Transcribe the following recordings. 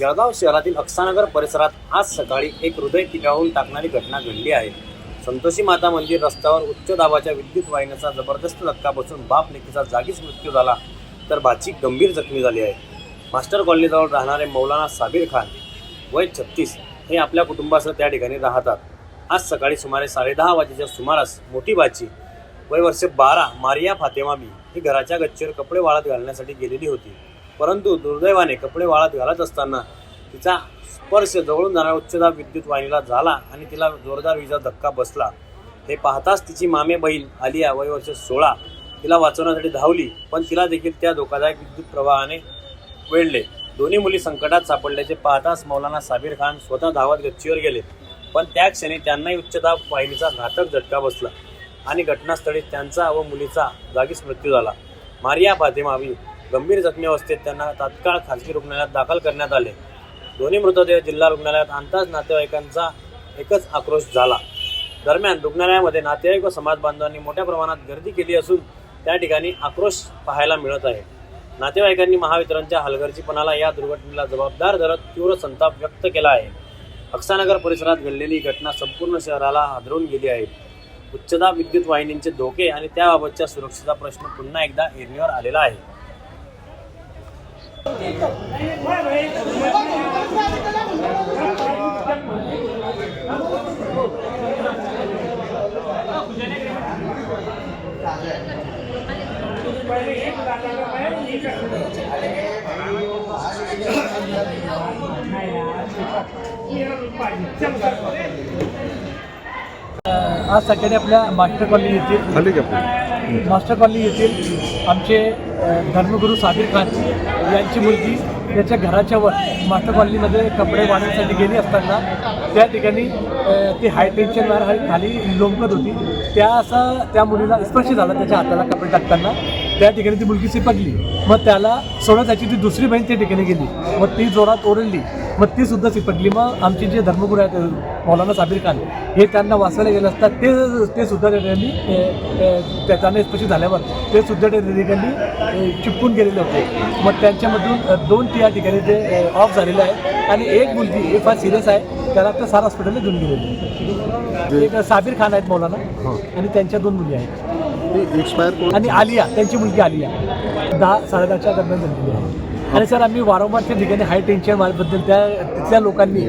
जळगाव शहरातील अक्सानगर परिसरात आज सकाळी एक हृदय पिटाळून टाकणारी घटना घडली आहे। संतोषी माता मंदिर रस्त्यावर उच्च दाबाच्या विद्युत वाहिनीचा जबरदस्त धक्का बसून बाप लेकीचा जागीच मृत्यू झाला, तर भाची गंभीर जखमी झाली आहे। मास्टर कॉलनीजवळ राहणारे मौलाना साबिर खान वय 36 हे आपल्या कुटुंबासह त्या ठिकाणी राहतात। आज सकाळी सुमारे 10:30 वाजेच्या सुमारास मोठी भाची वय वर्ष 12 मारिया फातेमा बी ही घराच्या गच्चीवर कपडे वाळत घालण्यासाठी गेलेली होती, परंतु दुर्दैवाने कपडे वाळत घालत असताना तिचा स्पर्श जवळून जाणाऱ्या उच्चदाब विद्युत वाहिनीला झाला आणि तिला जोरदार विजा धक्का बसला। हे पाहताच तिची मामे बहीण आलिया वय वर्ष 16 तिला वाचवण्यासाठी धावली, पण तिला देखील त्या धोकादायक विद्युत प्रवाहाने वेढले। दोन्ही मुली संकटात सापडल्याचे पाहताच मौलाना साबिर खान स्वतः धावत गच्चीवर गेले, पण त्या क्षणी त्यांनाही उच्चदाब वाहिनीचा घातक झटका बसला आणि घटनास्थळी त्यांचा व मुलीचा जागीच मृत्यू झाला। मारिया फातेमा बी गंभीर जखमी अवस्थेत त्यांना तात्काळ खासगी रुग्णालयात दाखल करण्यात आले। दोन्ही मृतदेह जिल्हा रुग्णालयात आणताच नातेवाईकांचा एकच आक्रोश झाला। दरम्यान रुग्णालयामध्ये नातेवाईक व समाज बांधवांनी मोठ्या प्रमाणात गर्दी केली असून त्या ठिकाणी आक्रोश पाहायला मिळत आहे। नातेवाईकांनी महावितरणच्या हलगर्जीपणाला या दुर्घटनेला जबाबदार धरत तीव्र संताप व्यक्त केला आहे। अक्सानगर परिसरात घडलेली घटना संपूर्ण शहराला हादरवून गेली आहे। उच्चदाब विद्युत वाहिनींचे धोके आणि त्याबाबतच्या सुरक्षेचा प्रश्न पुन्हा एकदा ऐरणीवर आलेला आहे। आज सकाळी आपल्या मास्टर कॉलनी येथील आमचे धर्मगुरू साबिर खान यांची मुलगी त्याच्या घराच्या वर मास्टर कॉलनीमध्ये कपडे वाळण्यासाठी गेली असताना त्या ठिकाणी ती हाय टेन्शन वायर खाली लोंबकत होती, त्या मुलीला स्पर्श झाला त्याच्या हाताला कपडे टाकताना। त्या ठिकाणी ती मुलगी सिपकली, मग त्याला सोडण्यासाठी ती दुसरी बहीण त्या ठिकाणी गेली, मग ती जोरात ओरडली, मग ती सुद्धा सिपकली। मग आमचे जे धर्मगुरू आहेत मौलाना साबिर खान हे त्यांना वाचवायला गेले असतात ते सुद्धा त्या ठिकाणी त्याच्याने स्पर्श झाल्यावर ते सुद्धा त्या ठिकाणी चिपकून गेलेले होते। मग त्यांच्यामधून 2 या ठिकाणी ते ऑफ झालेले आहे आणि एक मुलगी हे फार सिरियस आहे, त्याला तर सारा हॉस्पिटलला घेऊन गेलेली। एक साबिर खान आहेत मौलाना आणि त्यांच्या 2 मुली आहेत आणि आलिया त्यांची मुलगी आलिया 10-10:30च्या दरम्यान झालेली आहे। आणि सर आम्ही वारंवार त्या ठिकाणी हाय टेन्शन वायरबद्दल तिथल्या लोकांनी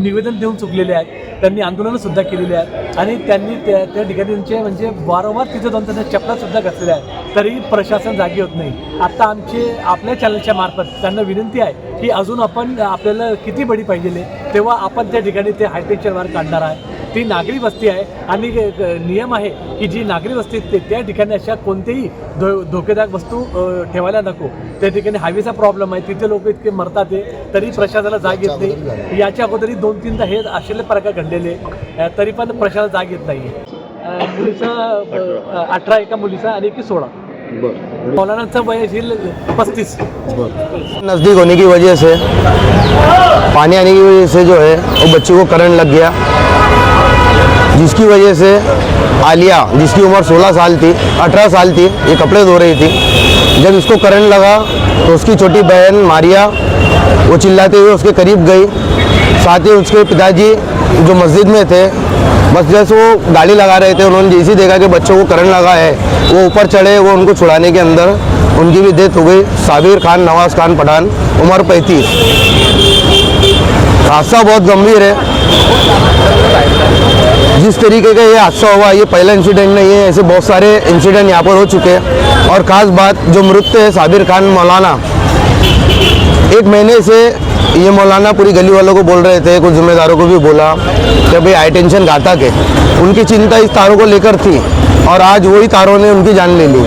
निवेदन देऊन चुकलेले आहेत, त्यांनी आंदोलनंसुद्धा केलेली आहेत आणि त्यांनी त्या ठिकाणी म्हणजे वारंवार तिथे जाऊन त्यांना चपलासुद्धा घातलेल्या आहेत, तरी प्रशासन जागी होत नाही। आता आपल्या चॅनलच्या मार्फत त्यांना विनंती आहे की अजून आपल्याला किती बळी पाहिजे तेव्हा आपण त्या ठिकाणी ते हाय टेन्शन वायर काढणार आहे। ती नागरी वस्ती आहे आणि नियम आहे की जी नागरी वस्ती त्या ठिकाणी अशा कोणतेही धोकेदायक वस्तू ठेवायला नको। त्या ठिकाणी हवेचा प्रॉब्लेम आहे, तिथे लोक इतके मरतात तरी प्रशासनाला जाग येत नाही। याच्या अगोदरही 2-3दा हे असे प्रकार घडलेले तरी पण प्रशासनाला जाग येत नाही। मुलीचा 18 एका मुलीचा आणि एकी 16। मौलानाचा वय 35। नज़दीक होने की वजह से पानी आने की वजह से जो है वो बच्चे को करंट लग गया, जिसकी वजह से आलिया जिसकी उम्र 16 साल थी 18 साल थी, ये कपड़े धो रही थी। जब इसको करंट लगा तो उसकी छोटी बहन मारिया वो चिल्लाते हुए उसके करीब गई, साथ ही उसके पिताजी जो मस्जिद में थे बस जैसे वो गाड़ी लगा रहे थे, उन्होंने जैसे देखा कि बच्चों को करंट लगा है वो ऊपर चढ़े, वो उनको छुड़ाने के अंदर उनकी भी डेथ हो गई। साबिर खान नवाज खान पठान उम्र 35। हादसा बहुत गंभीर है। जिस तरीके का ये हादसा हुआ ये पहला इंसिडेंट नहीं है, ऐसे बहुत सारे इंसिडेंट यहाँ पर हो चुके हैं। और ख़ास बात जो मृत है साबिर खान मौलाना, 1 महीने से ये मौलाना पूरी गली वालों को बोल रहे थे, कुछ जिम्मेदारों को भी बोला कि भाई हाई टेंशन घातक है। उनकी चिंता इस तारों को लेकर थी और आज वही तारों ने उनकी जान ले ली।